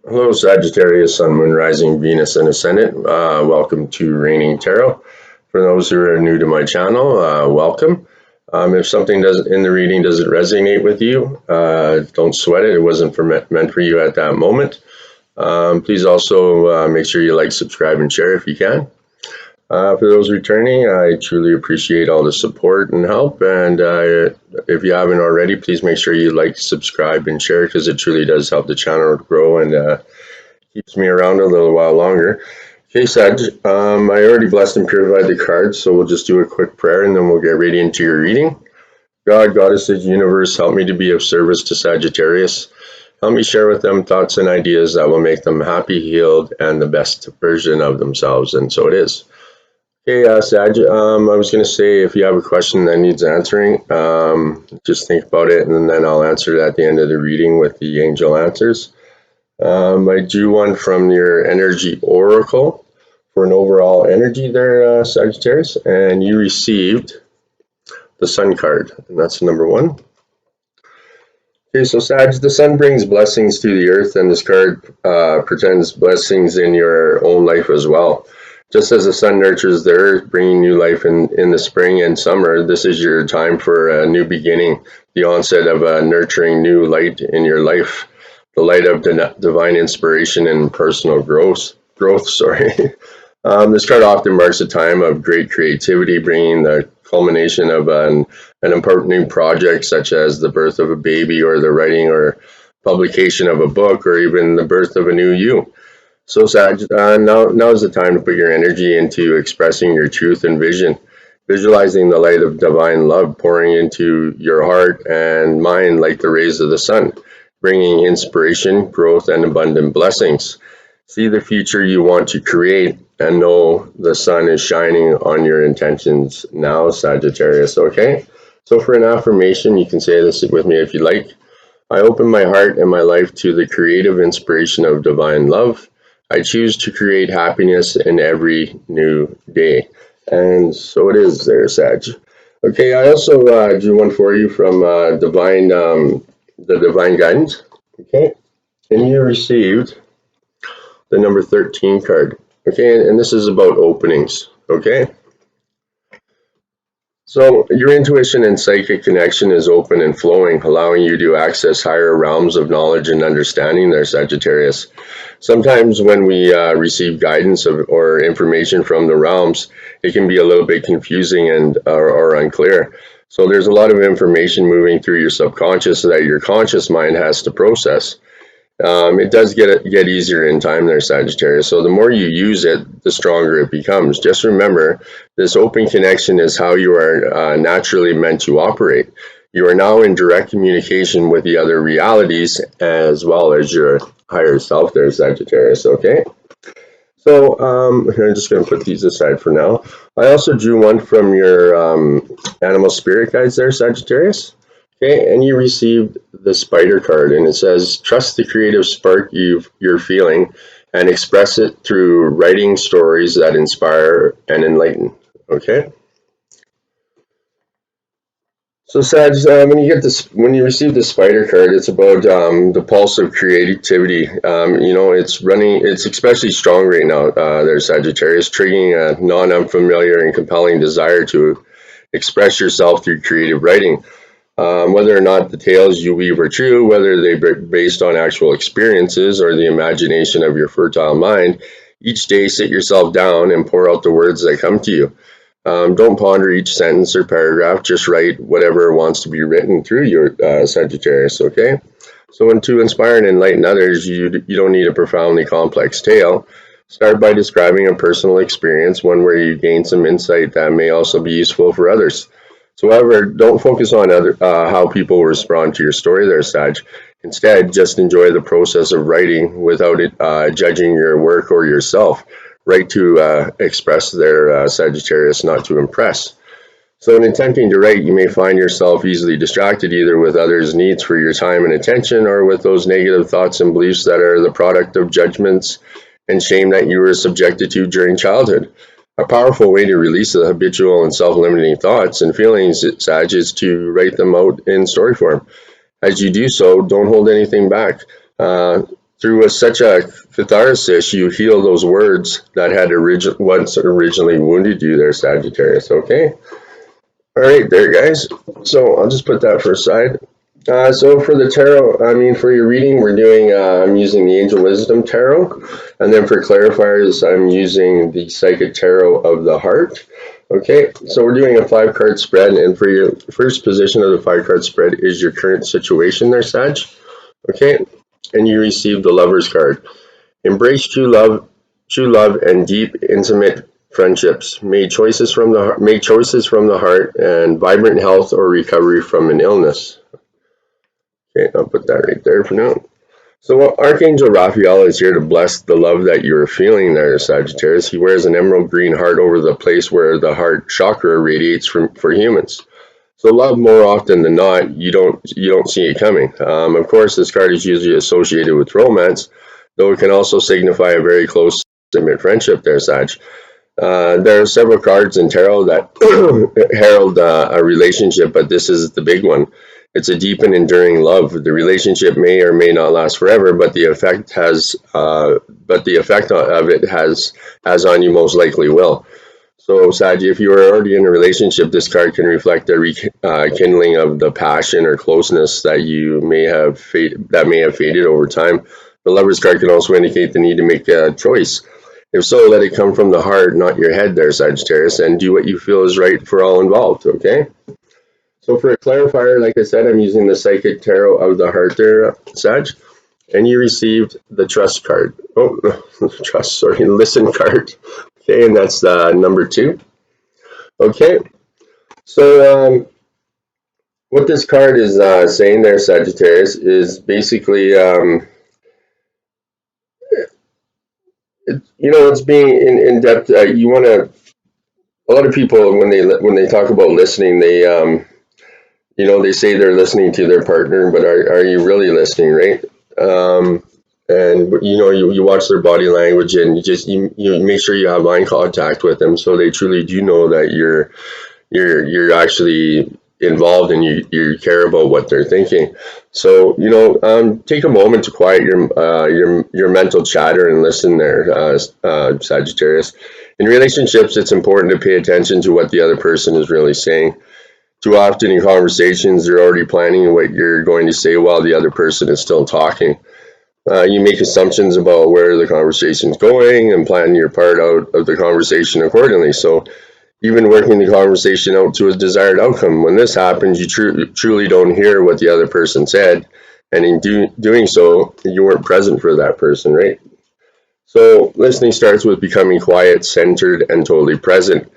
Hello, Sagittarius, Sun, Moon, Rising, Venus, and Ascendant. Welcome to Reigning Tarot. For those who are new to my channel, welcome. If something in the reading doesn't resonate with you, don't sweat it. It wasn't meant for you at that moment. Please also make sure you like, subscribe, and share if you can. For those returning, I truly appreciate all the support and help. And if you haven't already, please make sure you like, subscribe, and share because it truly does help the channel grow and keeps me around a little while longer. Okay, Sag, I already blessed and purified the cards, so we'll just do a quick prayer and then we'll get right into your reading. God, Goddesses, Universe, help me to be of service to Sagittarius. Help me share with them thoughts and ideas that will make them happy, healed, and the best version of themselves, and so it is. Okay, Sag, I was going to say if you have a question that needs answering, just think about it and then I'll answer it at the end of the reading with the angel answers. I drew one from your energy oracle for an overall energy there, Sagittarius, and you received the Sun card, and that's number one. Okay, so Sag, the sun brings blessings to the earth, and this card pretends blessings in your own life as well. Just as the sun nurtures the earth, bringing new life in the spring and summer, this is your time for a new beginning, the onset of a nurturing new light in your life, the light of divine inspiration and personal growth. This card often marks a time of great creativity, bringing the culmination of an important new project, such as the birth of a baby or the writing or publication of a book or even the birth of a new you. So Sag, now is the time to put your energy into expressing your truth and vision, visualizing the light of divine love pouring into your heart and mind like the rays of the sun, bringing inspiration, growth, and abundant blessings. See the future you want to create and know the sun is shining on your intentions now, Sagittarius, okay? So for an affirmation, you can say this with me if you like. I open my heart and my life to the creative inspiration of divine love. I choose to create happiness in every new day. And so it is there, Sag. Okay, I also drew one for you from the Divine Guidance. Okay, and you received the number 13 card. Okay, and this is about openings. Okay, so your intuition and psychic connection is open and flowing, allowing you to access higher realms of knowledge and understanding there, Sagittarius. Sometimes when we receive guidance or information from the realms, it can be a little bit confusing and or unclear. So there's a lot of information moving through your subconscious that your conscious mind has to process. It does get easier in time there, Sagittarius. So the more you use it, the stronger it becomes. Just remember, this open connection is how you are naturally meant to operate. You are now in direct communication with the other realities as well as your higher self there, Sagittarius, okay? So I'm just going to put these aside for now. I also drew one from your animal spirit guides there, Sagittarius. Okay, and you received the spider card, and it says, trust the creative spark you're feeling and express it through writing stories that inspire and enlighten. Okay? So, Sag, when you receive the spider card, it's about the pulse of creativity. It's especially strong right now. There's Sagittarius, triggering a non-unfamiliar and compelling desire to express yourself through creative writing. Whether or not the tales you weave are true, whether they're based on actual experiences or the imagination of your fertile mind, each day sit yourself down and pour out the words that come to you. Don't ponder each sentence or paragraph, just write whatever wants to be written through your Sagittarius, okay? So when to inspire and enlighten others, you don't need a profoundly complex tale. Start by describing a personal experience, one where you gain some insight that may also be useful for others. So, however, don't focus on how people respond to your story there, Sag. Instead, just enjoy the process of writing without judging your work or yourself. Write to express their Sagittarius, not to impress. So in attempting to write, you may find yourself easily distracted either with others' needs for your time and attention or with those negative thoughts and beliefs that are the product of judgments and shame that you were subjected to during childhood. A powerful way to release the habitual and self-limiting thoughts and feelings, Sag, is to write them out in story form. As you do so, don't hold anything back. through such a catharsis, you heal those words that had once originally wounded you there, Sagittarius, okay? All right, there, guys. So I'll just put that for a side. So for the tarot, for your reading, I'm using the Angel Wisdom Tarot. And then for clarifiers, I'm using the Psychic Tarot of the Heart. Okay, so we're doing a 5-card spread. And for your first position of the 5-card spread is your current situation there, Sag. Okay, and you receive the Lover's card. Embrace true love and deep, intimate friendships. Make choices from the heart and vibrant health or recovery from an illness. Okay, I'll put that right there for now. So Archangel Raphael is here to bless the love that you're feeling there, Sagittarius. He wears an emerald green heart over the place where the heart chakra radiates for humans. So love, more often than not, you don't see it coming. Of course, this card is usually associated with romance, though it can also signify a very close, intimate friendship there, Sag. There are several cards in tarot that herald a relationship, but this is the big one. It's a deep and enduring love. The relationship may or may not last forever, but the effect of it has on you most likely will. So, Sag, if you are already in a relationship, this card can reflect a rekindling of the passion or closeness that may have faded over time. The Lover's card can also indicate the need to make a choice. If so, let it come from the heart, not your head there, Sagittarius, and do what you feel is right for all involved, okay? So for a clarifier, like I said, I'm using the Psychic Tarot of the Heart there, Sag, and you received the Trust card. Listen card. Okay, and that's number 2. Okay, so what this card is saying there, Sagittarius, is basically, it's being in depth. You want to. A lot of people, when they talk about listening, they say they're listening to their partner, but are you really listening, right? And you watch their body language, and you make sure you have eye contact with them, so they truly do know that you're actually involved and you care about what they're thinking. So take a moment to quiet your mental chatter and listen there, Sagittarius. In relationships, it's important to pay attention to what the other person is really saying. Too often in conversations, they're already planning what you're going to say while the other person is still talking. You make assumptions about where the conversation is going and plan your part out of the conversation accordingly. So even working the conversation out to a desired outcome, when this happens, you truly don't hear what the other person said. And in doing so, you weren't present for that person, right? So listening starts with becoming quiet, centered, and totally present.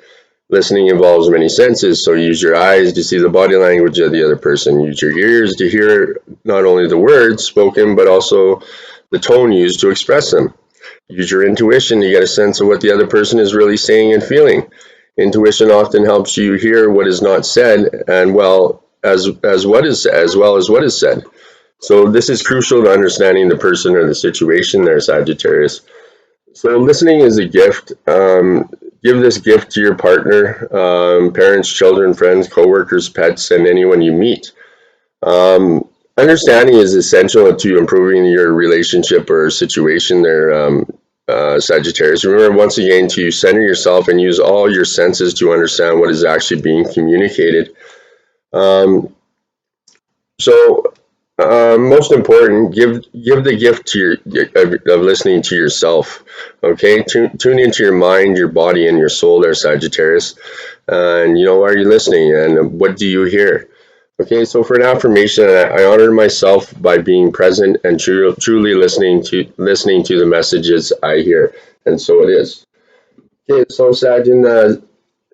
Listening involves many senses, so use your eyes to see the body language of the other person. Use your ears to hear not only the words spoken, but also the tone used to express them. Use your intuition to get a sense of what the other person is really saying and feeling. Intuition often helps you hear what is not said, and as well as what is said. So this is crucial to understanding the person or the situation there, Sagittarius. So listening is a gift. Give this gift to your partner, parents, children, friends, coworkers, pets, and anyone you meet. Understanding is essential to improving your relationship or situation there, Sagittarius. Remember, once again, to center yourself and use all your senses to understand what is actually being communicated. Most important, give the gift of listening to yourself. Okay, tune into your mind, your body, and your soul there, Sagittarius. And are you listening, and what do you hear? Okay, so for an affirmation, I honor myself by being present and truly listening to the messages I hear, and so it is. Okay, so Sag, in the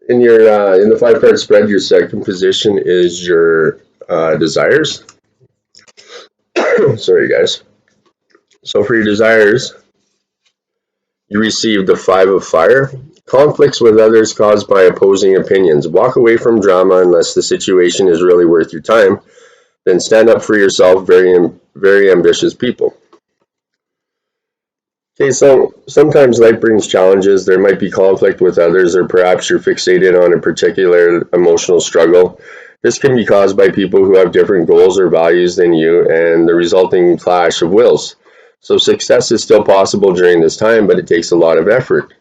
5-card spread, your second position is your desires. Sorry, guys. So for your desires, you receive the 5 of fire. Conflicts with others caused by opposing opinions. Walk away from drama unless the situation is really worth your time. Then stand up for yourself, very, very ambitious people. Okay, so sometimes life brings challenges. There might be conflict with others, or perhaps you're fixated on a particular emotional struggle. This can be caused by people who have different goals or values than you, and the resulting clash of wills. So success is still possible during this time, but it takes a lot of effort.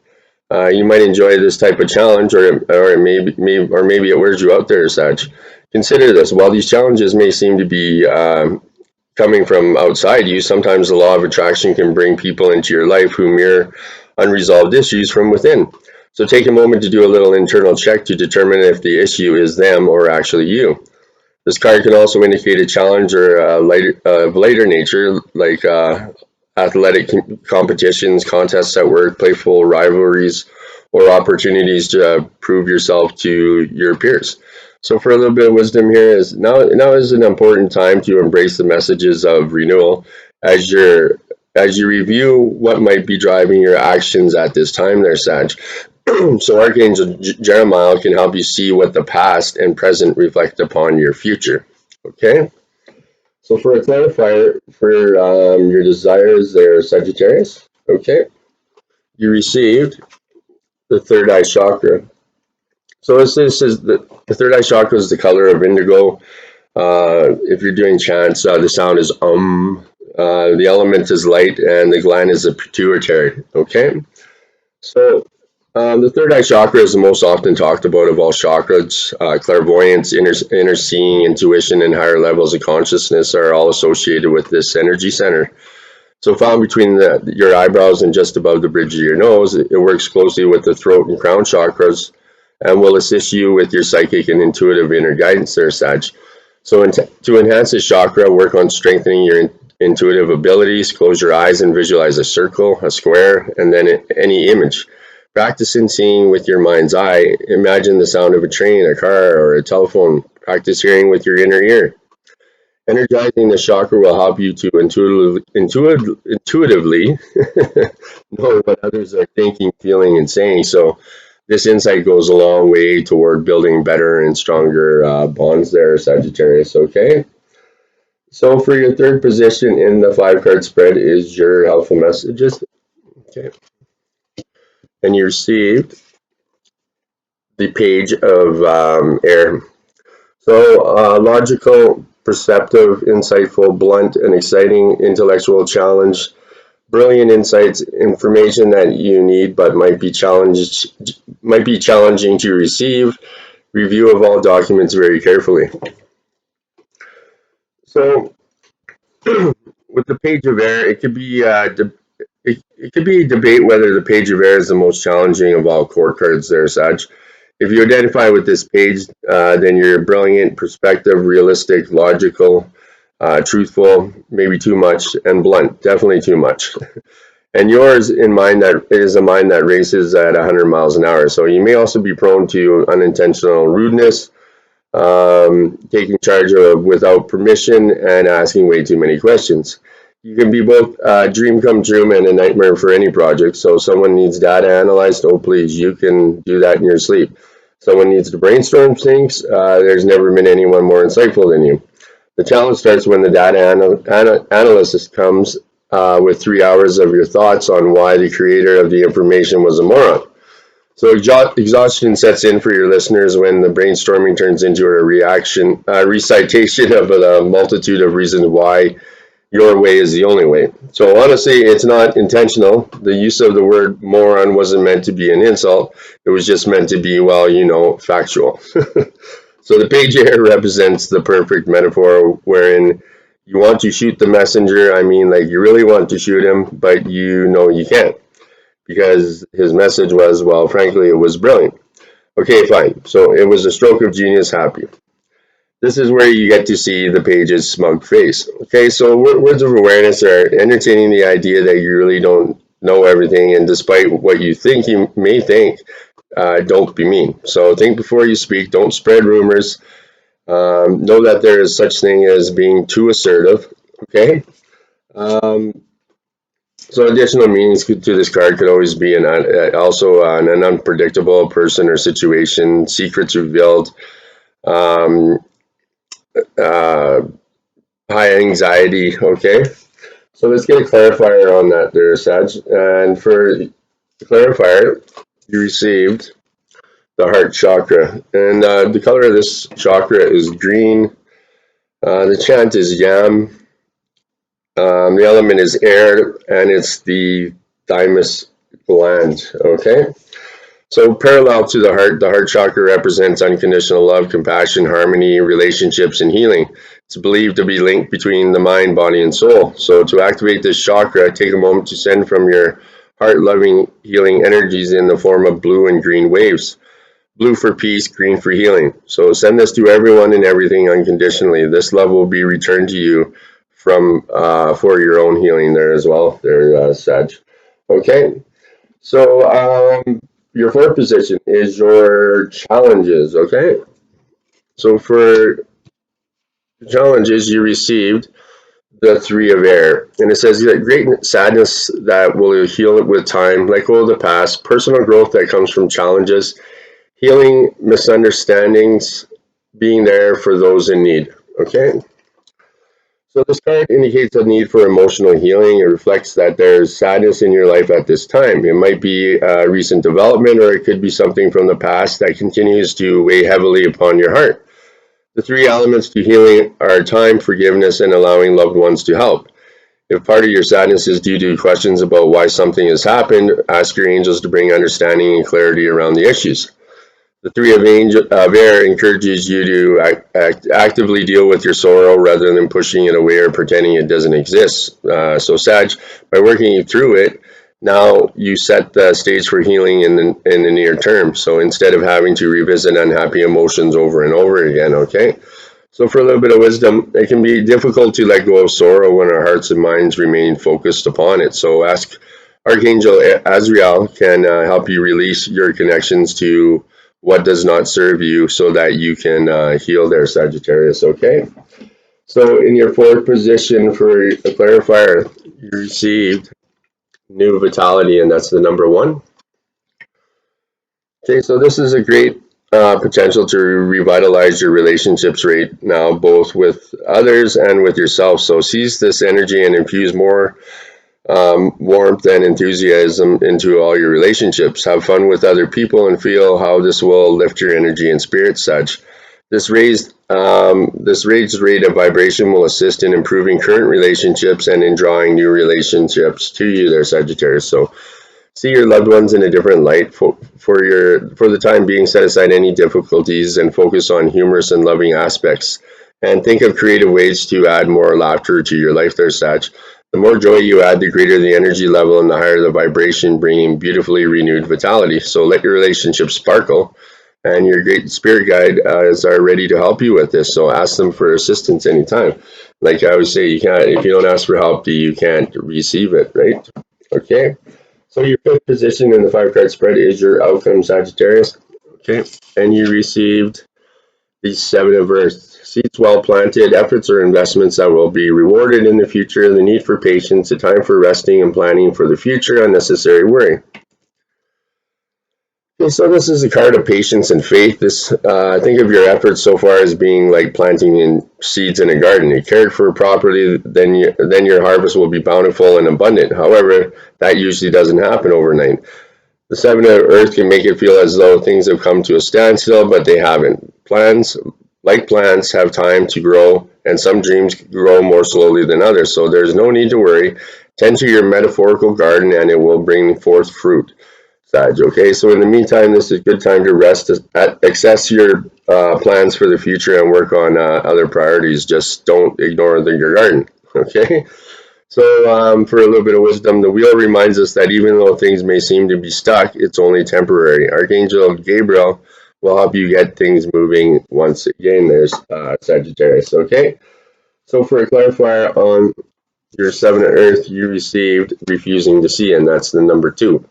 You might enjoy this type of challenge, or maybe it wears you out there, Sag. Consider this: while these challenges may seem to be coming from outside you, sometimes the law of attraction can bring people into your life who mirror unresolved issues from within. So take a moment to do a little internal check to determine if the issue is them or actually you. This card can also indicate a challenge or of lighter nature, like athletic competitions, contests at work, playful rivalries, or opportunities to prove yourself to your peers. So, for a little bit of wisdom here, is now is an important time to embrace the messages of renewal as you review what might be driving your actions at this time there, Sag. So Archangel Jeremiah can help you see what the past and present reflect upon your future. Okay? So for a clarifier for your desires there, Sagittarius, okay? You received the third eye chakra. So this is the third eye chakra is the color of indigo. If you're doing chants, the sound is the element is light, and the gland is a pituitary. Okay? So the third eye chakra is the most often talked about of all chakras. Clairvoyance, inner seeing, intuition, and higher levels of consciousness are all associated with this energy center. So found between your eyebrows and just above the bridge of your nose, it works closely with the throat and crown chakras and will assist you with your psychic and intuitive inner guidance there, Sag. So to enhance this chakra, work on strengthening your intuitive abilities. Close your eyes and visualize a circle, a square, and then any image. Practice in seeing with your mind's eye. Imagine the sound of a train, a car, or a telephone. Practice hearing with your inner ear. Energizing the chakra will help you to intuitively know what others are thinking, feeling, and saying. So this insight goes a long way toward building better and stronger bonds there, Sagittarius, okay? So for your third position in the 5-card spread is your helpful messages, okay? And you received the page of air. So logical, perceptive, insightful, blunt, and exciting intellectual challenge. Brilliant insights, information that you need but might be challenging to receive. Review of all documents very carefully. So with the page of air, it could be it could be a debate whether the page of air is the most challenging of all court cards there, Sag. If you identify with this page, then you're brilliant, perspective, realistic, logical, truthful, maybe too much, and blunt, definitely too much. And yours in mind that is a mind that races at 100 miles an hour. So you may also be prone to unintentional rudeness, taking charge of without permission, and asking way too many questions. You can be both a dream come true and a nightmare for any project. So someone needs data analyzed, oh please, you can do that in your sleep. Someone needs to brainstorm things. There's never been anyone more insightful than you. The challenge starts when the data analysis comes with 3 hours of your thoughts on why the creator of the information was a moron. So exhaustion sets in for your listeners when the brainstorming turns into a recitation of a multitude of reasons why your way is the only way. So honestly, it's not intentional. The use of the word moron wasn't meant to be an insult. It was just meant to be, well, factual. So the page here represents the perfect metaphor wherein you want to shoot the messenger. I mean, like you really want to shoot him, but you know you can't because his message was, well, frankly, it was brilliant. Okay, fine. So it was a stroke of genius, happy. This is where you get to see the page's smug face. Okay, so words of awareness are entertaining the idea that you really don't know everything, and despite what you think you may think, don't be mean. So think before you speak. Don't spread rumors. Know that there is such thing as being too assertive. Okay. So additional meanings to this card could always be also an unpredictable person or situation, secrets revealed, um, uh, high anxiety. Okay. So let's get a clarifier on that there, Sag. And for the clarifier, you received the heart chakra. And the color of this chakra is green. The chant is Yam The element is air, and it's the thymus gland. Okay. So parallel to the heart chakra represents unconditional love, compassion, harmony, relationships, and healing. It's believed to be linked between the mind, body, and soul. So to activate this chakra, take a moment to send from your heart loving, healing energies in the form of blue and green waves. Blue for peace, green for healing. So send this to everyone and everything unconditionally. This love will be returned to you from for your own healing there as well. There, Sag. Okay. So your fourth position is your challenges, okay? So for challenges, you received the three of air. And it says that great sadness that will heal it with time, let go of the past, personal growth that comes from challenges, healing misunderstandings, being there for those in need, okay? So this card indicates a need for emotional healing. It reflects that there's sadness in your life at this time. It might be a recent development, or it could be something from the past that continues to weigh heavily upon your heart. The three elements to healing are time, forgiveness, and allowing loved ones to help. If part of your sadness is due to questions about why something has happened, ask your angels to bring understanding and clarity around the issues. The three of air encourages you to actively deal with your sorrow rather than pushing it away or pretending it doesn't exist. So, Sag, by working through it, now you set the stage for healing in the near term. So instead of having to revisit unhappy emotions over and over again, okay? So for a little bit of wisdom, it can be difficult to let go of sorrow when our hearts and minds remain focused upon it. So ask Archangel Azrael can help you release your connections to what does not serve you so that you can heal their Sagittarius, okay? So in your fourth position for a clarifier, you received new vitality, and that's the number one. Okay, so this is a great potential to revitalize your relationships right now, both with others and with yourself. So seize this energy and infuse more warmth and enthusiasm into all your relationships. Have fun with other people and feel how this will lift your energy and spirit. Such this raised rate of vibration will assist in improving current relationships and in drawing new relationships to you there, Sagittarius. So see your loved ones in a different light. For the time being, set aside any difficulties and focus on humorous and loving aspects. And think of creative ways to add more laughter to your life there, Sag. The more joy you add, the greater the energy level and the higher the vibration, bringing beautifully renewed vitality. So let your relationship sparkle, and your great spirit guides are ready to help you with this. So ask them for assistance anytime. Like I always say, you can't, if you don't ask for help, you can't receive it, right? Okay. So your fifth position in the 5-card spread is your outcome, Sagittarius. Okay. And you received the 7 of Earth. Seeds well planted, efforts or investments that will be rewarded in the future, the need for patience, a time for resting and planning for the future, unnecessary worry. Okay, so this is a card of patience and faith. Think of your efforts so far as being like planting in seeds in a garden. You cared for properly, then your harvest will be bountiful and abundant. However, that usually doesn't happen overnight. The 7 of Earth can make it feel as though things have come to a standstill, but they haven't. Plants have time to grow, and some dreams grow more slowly than others. So there's no need to worry. Tend to your metaphorical garden, and it will bring forth fruit. Sag, okay? So in the meantime, this is a good time to rest, assess your plans for the future, and work on other priorities. Just don't ignore your garden, okay? So for a little bit of wisdom, the wheel reminds us that even though things may seem to be stuck, it's only temporary. Archangel Gabriel will help you get things moving once again. There's Sagittarius, okay? So for a clarifier on your 7 of Earth, you received refusing to see, and that's the number 2.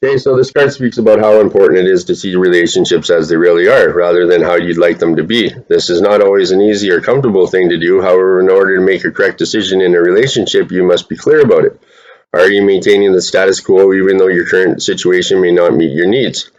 Okay, so this card speaks about how important it is to see relationships as they really are, rather than how you'd like them to be. This is not always an easy or comfortable thing to do. However, in order to make a correct decision in a relationship, you must be clear about it. Are you maintaining the status quo even though your current situation may not meet your needs?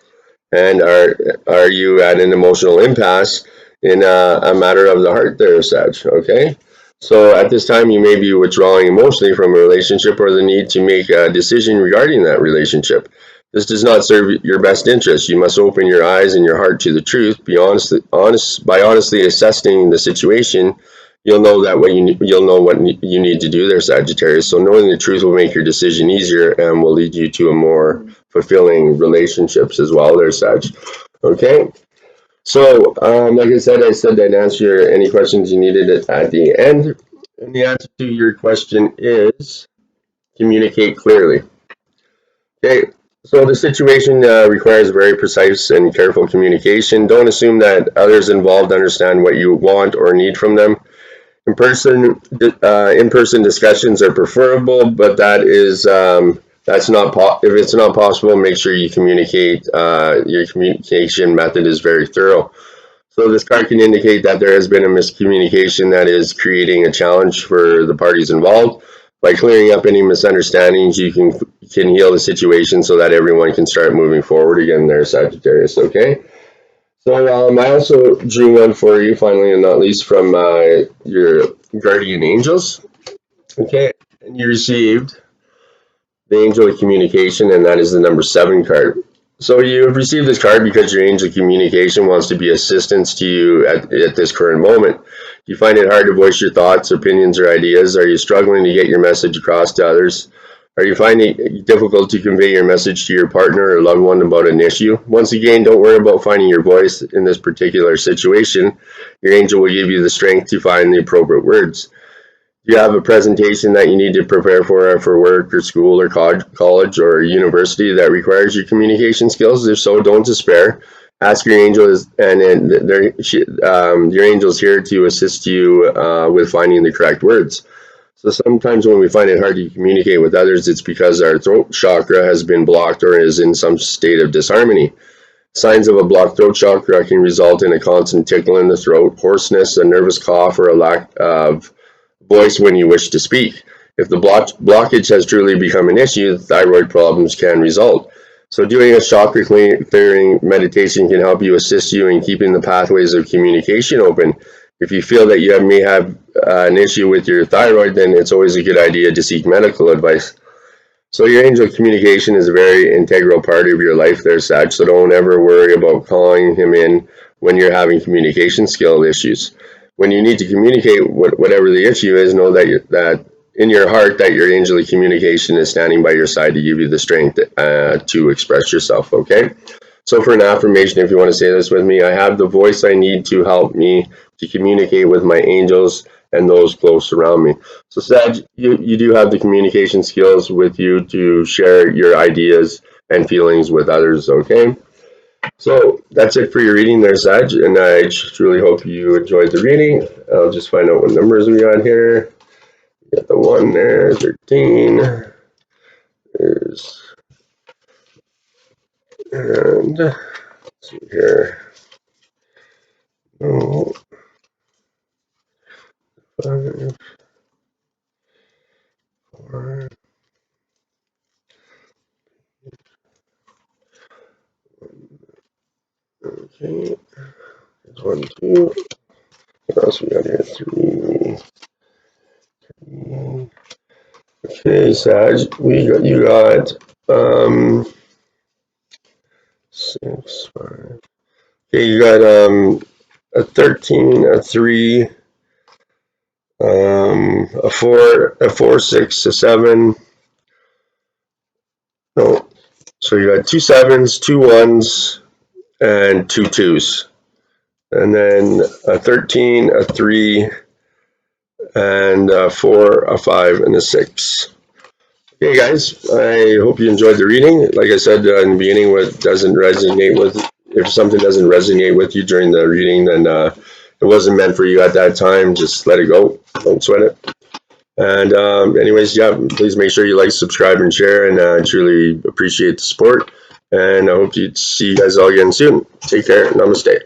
And are you at an emotional impasse in a matter of the heart there, Sag? Okay? So at this time, you may be withdrawing emotionally from a relationship or the need to make a decision regarding that relationship. This does not serve your best interest. You must open your eyes and your heart to the truth. Be honest by honestly assessing the situation. you'll know that you'll know what you need to do there, Sagittarius. So knowing the truth will make your decision easier and will lead you to a more fulfilling relationships as well there, Sag. Okay. So, like I said I'd answer any questions you needed at the end. And the answer to your question is communicate clearly. Okay, so the situation requires very precise and careful communication. Don't assume that others involved understand what you want or need from them. In-person discussions are preferable, but that's not if it's not possible. Make sure you communicate. Your communication method is very thorough. So this card can indicate that there has been a miscommunication that is creating a challenge for the parties involved. By clearing up any misunderstandings, you can heal the situation so that everyone can start moving forward again there, Sagittarius, okay? So I also drew one for you, finally and not least, from your guardian angels, okay? And you received the angel of communication, and that is the number 7 card. So you have received this card because your angel of communication wants to be assistance to you at this current moment. Do you find it hard to voice your thoughts, opinions, or ideas? Are you struggling to get your message across to others? Are you finding it difficult to convey your message to your partner or loved one about an issue? Once again, don't worry about finding your voice in this particular situation. Your angel will give you the strength to find the appropriate words. You have a presentation that you need to prepare for work or school or college or university that requires your communication skills. If so, don't despair. Ask your angels, and your angel's here to assist you with finding the correct words. So sometimes when we find it hard to communicate with others, it's because our throat chakra has been blocked or is in some state of disharmony. Signs of a blocked throat chakra can result in a constant tickle in the throat, hoarseness, a nervous cough, or a lack of voice when you wish to speak. If the blockage has truly become an issue, thyroid problems can result. So doing a chakra clearing meditation can help you assist you in keeping the pathways of communication open. If you feel that you may have an issue with your thyroid, then it's always a good idea to seek medical advice. So your angel communication is a very integral part of your life there, Sag, so don't ever worry about calling him in when you're having communication skill issues. When you need to communicate whatever the issue is, know that in your heart that your angel communication is standing by your side to give you the strength to express yourself, okay? So for an affirmation, if you want to say this with me, I have the voice I need to help me to communicate with my angels and those close around me. So Sag, you do have the communication skills with you to share your ideas and feelings with others, okay? So that's it for your reading there, Sag, and I just really hope you enjoyed the reading. I'll just find out what numbers we got here. We got the 1 there, 13. There's, and let's see here. No. 5, 4. Okay. There's 1, 2. What else we got here? 3. Okay, Sag, you got 6, 5. Okay, you got a 13, a 3, a 4, 6, a 7. No, so you got 2 7s, 2 1s, and 2 2s, and then a 13, a 3, and a 4, a 5, and a 6. Okay, guys, I hope you enjoyed the reading. Like I said in the beginning, if something doesn't resonate with you during the reading, then it wasn't meant for you at that time. Just let it go. Don't sweat it. And anyways, yeah, please make sure you like, subscribe, and share. And I truly appreciate the support. And I hope to see you guys all again soon. Take care. Namaste.